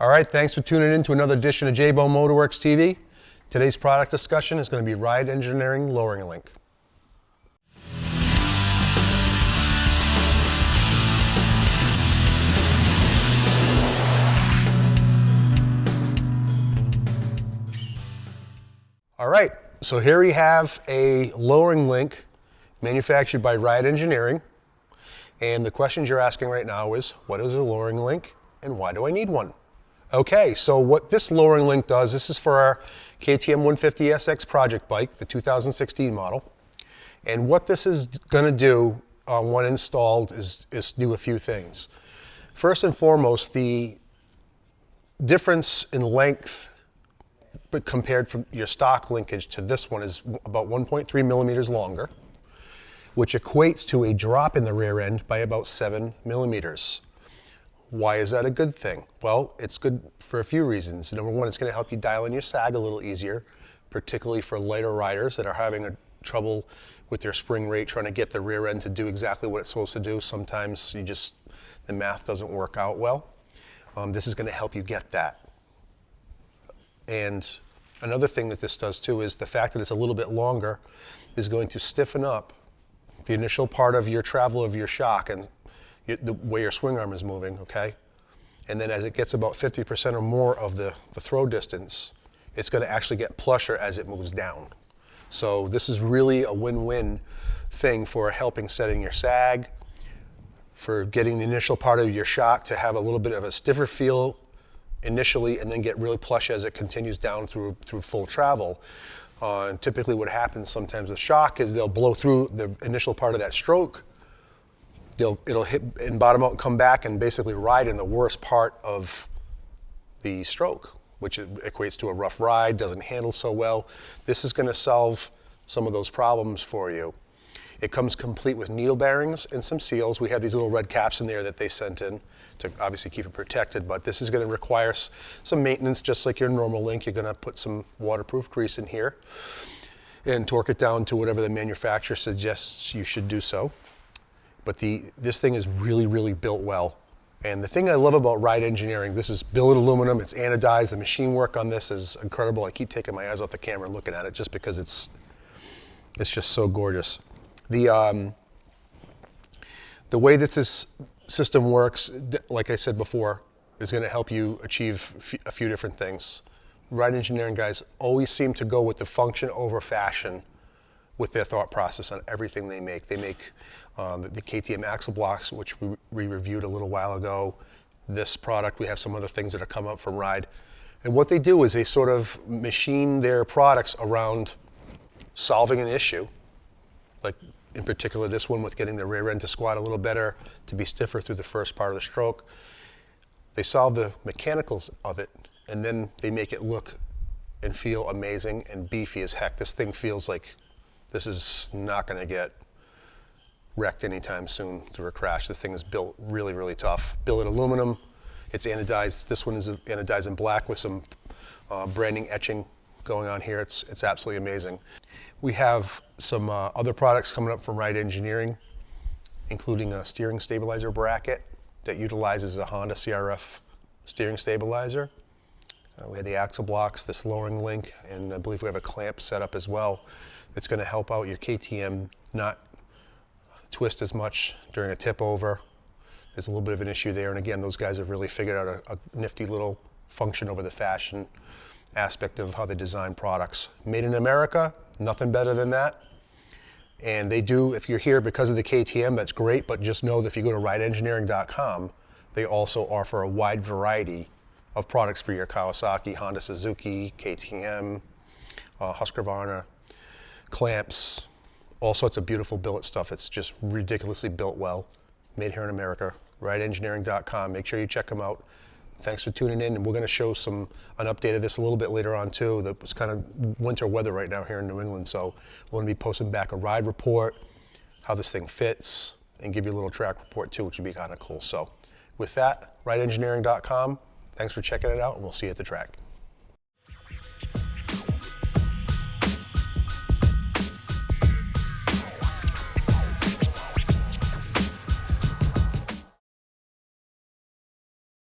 All right, thanks for tuning in to another edition of JBone Motorworks TV. Today's product discussion is going to be Ride Engineering Lowering Link. All right, so here we have a lowering link manufactured by Ride Engineering. And the questions you're asking right now is, what is a lowering link and why do I need one? Okay, so what this lowering link does, this is for our KTM 150SX project bike, the 2016 model. And what this is going to do when installed is do a few things. First and foremost, the difference in length but compared from your stock linkage to this one is about 1.3 millimeters longer, which equates to a drop in the rear end by about 7 millimeters. Why is that a good thing? Well, it's good for a few reasons. Number one, it's going to help you dial in your sag a little easier, particularly for lighter riders that are having trouble with their spring rate, trying to get the rear end to do exactly what it's supposed to do. Sometimes the math doesn't work out well. This is going to help you get that. And another thing that this does too is the fact that it's a little bit longer is going to stiffen up the initial part of your travel of your shock and the way your swing arm is moving, okay? And then as it gets about 50% or more of the throw distance, it's going to actually get plusher as it moves down. So this is really a win-win thing for helping setting your sag, for getting the initial part of your shock to have a little bit of a stiffer feel initially and then get really plush as it continues down through full travel. And typically what happens sometimes with shock is they'll blow through the initial part of that stroke, it'll hit and bottom out and come back and basically ride in the worst part of the stroke, which equates to a rough ride, doesn't handle so well. This is going to solve some of those problems for you. It comes complete with needle bearings and some seals. We have these little red caps in there that they sent in to obviously keep it protected, but this is going to require some maintenance just like your normal link. You're going to put some waterproof grease in here and torque it down to whatever the manufacturer suggests you should do so. But this thing is really, really built well. And the thing I love about Ride Engineering, this is billet aluminum, it's anodized, the machine work on this is incredible. I keep taking my eyes off the camera and looking at it just because it's just so gorgeous. The way that this system works, like I said before, is going to help you achieve a few different things. Ride Engineering guys always seem to go with the function over fashion with their thought process on everything they make. They make the KTM axle blocks, which we reviewed a little while ago. This product, we have some other things that are come up from Ride. And what they do is they sort of machine their products around solving an issue. Like in particular this one with getting the rear end to squat a little better, to be stiffer through the first part of the stroke. They solve the mechanicals of it, and then they make it look and feel amazing and beefy as heck. This thing feels like this is not going to get wrecked anytime soon through a crash. This thing is built really, really tough. Billet aluminum, it's anodized. This one is anodized in black with some branding etching going on here. It's absolutely amazing. We have some other products coming up from Ride Engineering, including a steering stabilizer bracket that utilizes a Honda CRF steering stabilizer. We have the axle blocks, this lowering link, and I believe we have a clamp set up as well that's going to help out your KTM not twist as much during a tip over. There's a little bit of an issue there, and again, those guys have really figured out a nifty little function over the fashion aspect of how they design products. Made in America, nothing better than that. And they do, if you're here because of the KTM, that's great, but just know that if you go to rideengineering.com, they also offer a wide variety of products for your Kawasaki, Honda, Suzuki, KTM, Husqvarna, clamps, all sorts of beautiful billet stuff. It's just ridiculously built well, made here in America. rideengineering.com. Make sure you check them out. Thanks for tuning in, and we're going to show an update of this a little bit later on too. It's kind of winter weather right now here in New England, so we're going to be posting back a ride report, how this thing fits, and give you a little track report too, which would be kind of cool. So with that, rideengineering.com. Thanks for checking it out, and we'll see you at the track.